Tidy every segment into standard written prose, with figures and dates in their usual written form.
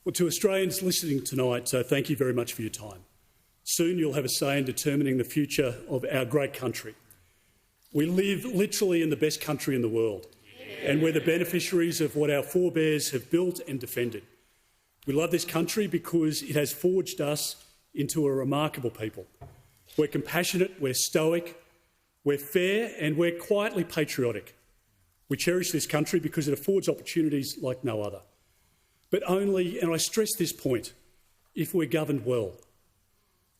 Well, to Australians listening tonight, thank you very much for your time. Soon you'll have a say in determining the future of our great country. We live literally in the best country in the world, and we're the beneficiaries of what our forebears have built and defended. We love this country because it has forged us into a remarkable people. We're compassionate, we're stoic, we're fair, and we're quietly patriotic. We cherish this country because it affords opportunities like no other. But only, and I stress this point, if we're governed well.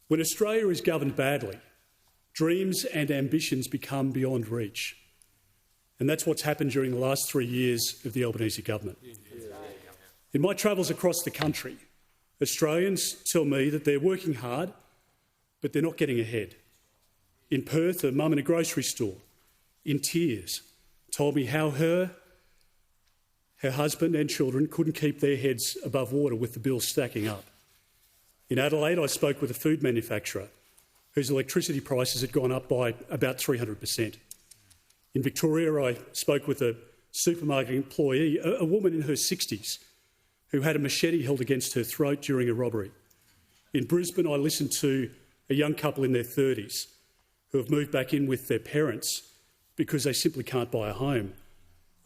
When Australia is governed badly, dreams and ambitions become beyond reach. And that's what's happened during the last 3 years of the Albanese government. In my travels across the country, Australians tell me that they're working hard, but they're not getting ahead. In Perth, a mum in a grocery store, in tears, told me how her husband and children couldn't keep their heads above water with the bills stacking up. In Adelaide, I spoke with a food manufacturer whose electricity prices had gone up by about 300%. In Victoria, I spoke with a supermarket employee, a woman in her 60s, who had a machete held against her throat during a robbery. In Brisbane, I listened to a young couple in their 30s who have moved back in with their parents because they simply can't buy a home,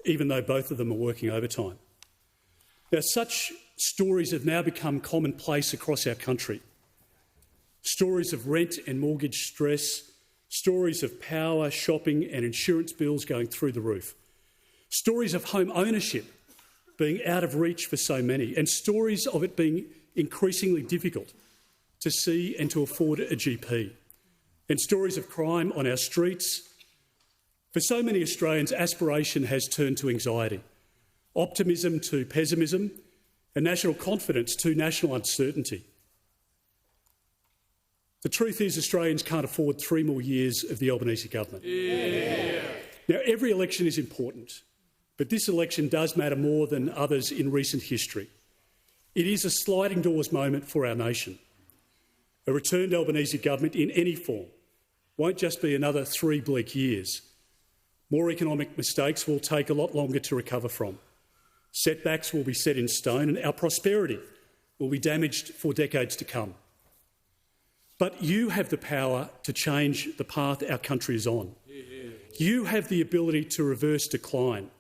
even though both of them are working overtime. Now, such stories have now become commonplace across our country. Stories of rent and mortgage stress, stories of power, shopping and insurance bills going through the roof, stories of home ownership being out of reach for so many, and stories of it being increasingly difficult to see and to afford a GP, and stories of crime on our streets. For so many Australians, aspiration has turned to anxiety, optimism to pessimism, and national confidence to national uncertainty. The truth is Australians can't afford 3 more years of the Albanese government. Yeah. Now, every election is important, but this election does matter more than others in recent history. It is a sliding doors moment for our nation. A returned Albanese government in any form won't just be another 3 bleak years. More economic mistakes will take a lot longer to recover from. Setbacks will be set in stone and our prosperity will be damaged for decades to come. But you have the power to change the path our country is on. You have the ability to reverse decline,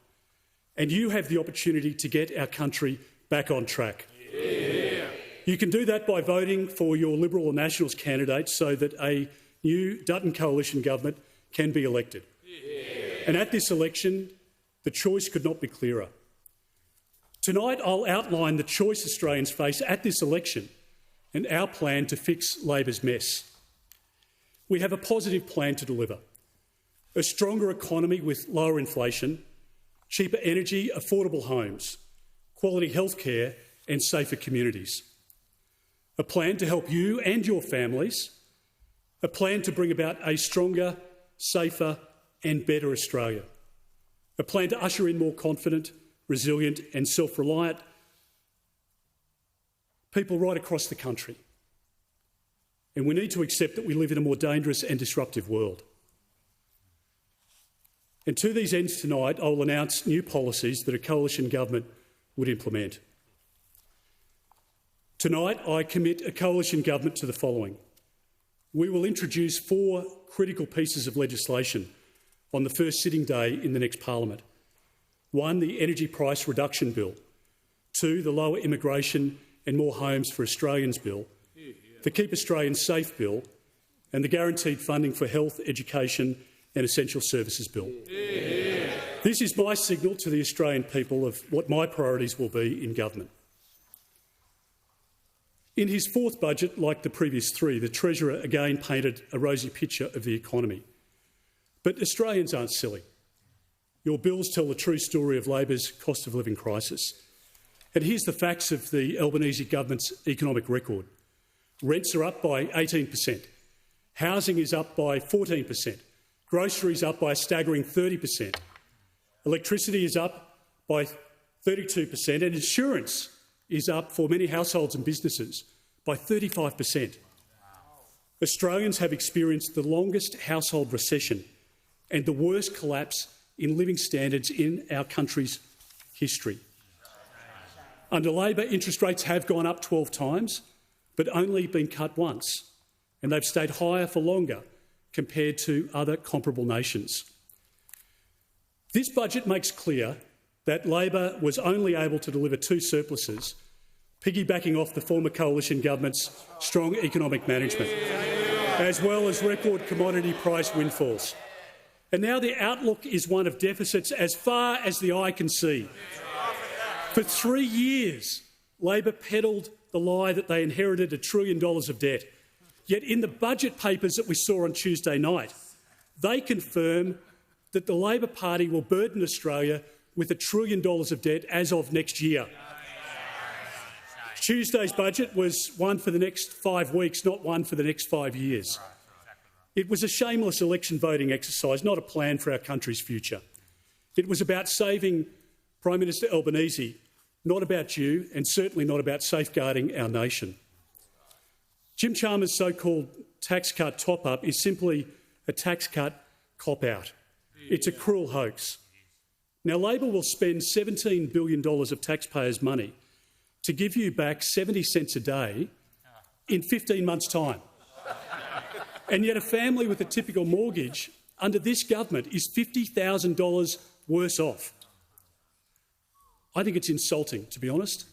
and you have the opportunity to get our country back on track. You can do that by voting for your Liberal or Nationals candidate so that a new Dutton coalition government can be elected. And at this election, the choice could not be clearer. Tonight, I'll outline the choice Australians face at this election and our plan to fix Labor's mess. We have a positive plan to deliver: a stronger economy with lower inflation, cheaper energy, affordable homes, quality healthcare and safer communities. A plan to help you and your families. A plan to bring about a stronger, safer and better Australia. A plan to usher in more confident, resilient and self-reliant people right across the country. And we need to accept that we live in a more dangerous and disruptive world. And to these ends tonight, I will announce new policies that a coalition government would implement. Tonight, I commit a coalition government to the following. We will introduce 4 critical pieces of legislation on the first sitting day in the next parliament. 1, the Energy Price Reduction Bill. 2, the Lower Immigration and More Homes for Australians Bill. The Keep Australians Safe Bill, and the Guaranteed Funding for Health, Education and Essential Services Bill. This is my signal to the Australian people of what my priorities will be in government. In his 4th budget, like the previous 3, the Treasurer again painted a rosy picture of the economy. But Australians aren't silly. Your bills tell the true story of Labor's cost of living crisis. And here's the facts of the Albanese government's economic record. Rents are up by 18%. Housing is up by 14%. Groceries up by a staggering 30%. Electricity is up by 32%, and insurance is up for many households and businesses by 35%. Australians have experienced the longest household recession and the worst collapse in living standards in our country's history. Under Labor, interest rates have gone up 12 times, but only been cut once, and they've stayed higher for longer compared to other comparable nations. This budget makes clear that Labor was only able to deliver 2 surpluses, piggybacking off the former coalition government's strong economic management, as well as record commodity price windfalls. And now the outlook is one of deficits as far as the eye can see. For 3 years, Labor peddled the lie that they inherited $1 trillion of debt. Yet in the budget papers that we saw on Tuesday night, they confirm that the Labor Party will burden Australia with $1 trillion of debt as of next year. Tuesday's budget was one for the next 5 weeks, not one for the next 5 years. It was a shameless election voting exercise, not a plan for our country's future. It was about saving Prime Minister Albanese, not about you, and certainly not about safeguarding our nation. Jim Chalmers' so-called tax cut top-up is simply a tax cut cop-out. It's a cruel hoax. Now, Labor will spend $17 billion of taxpayers' money to give you back 70 cents a day in 15 months' time. And yet a family with a typical mortgage under this government is $50,000 worse off. I think it's insulting, to be honest,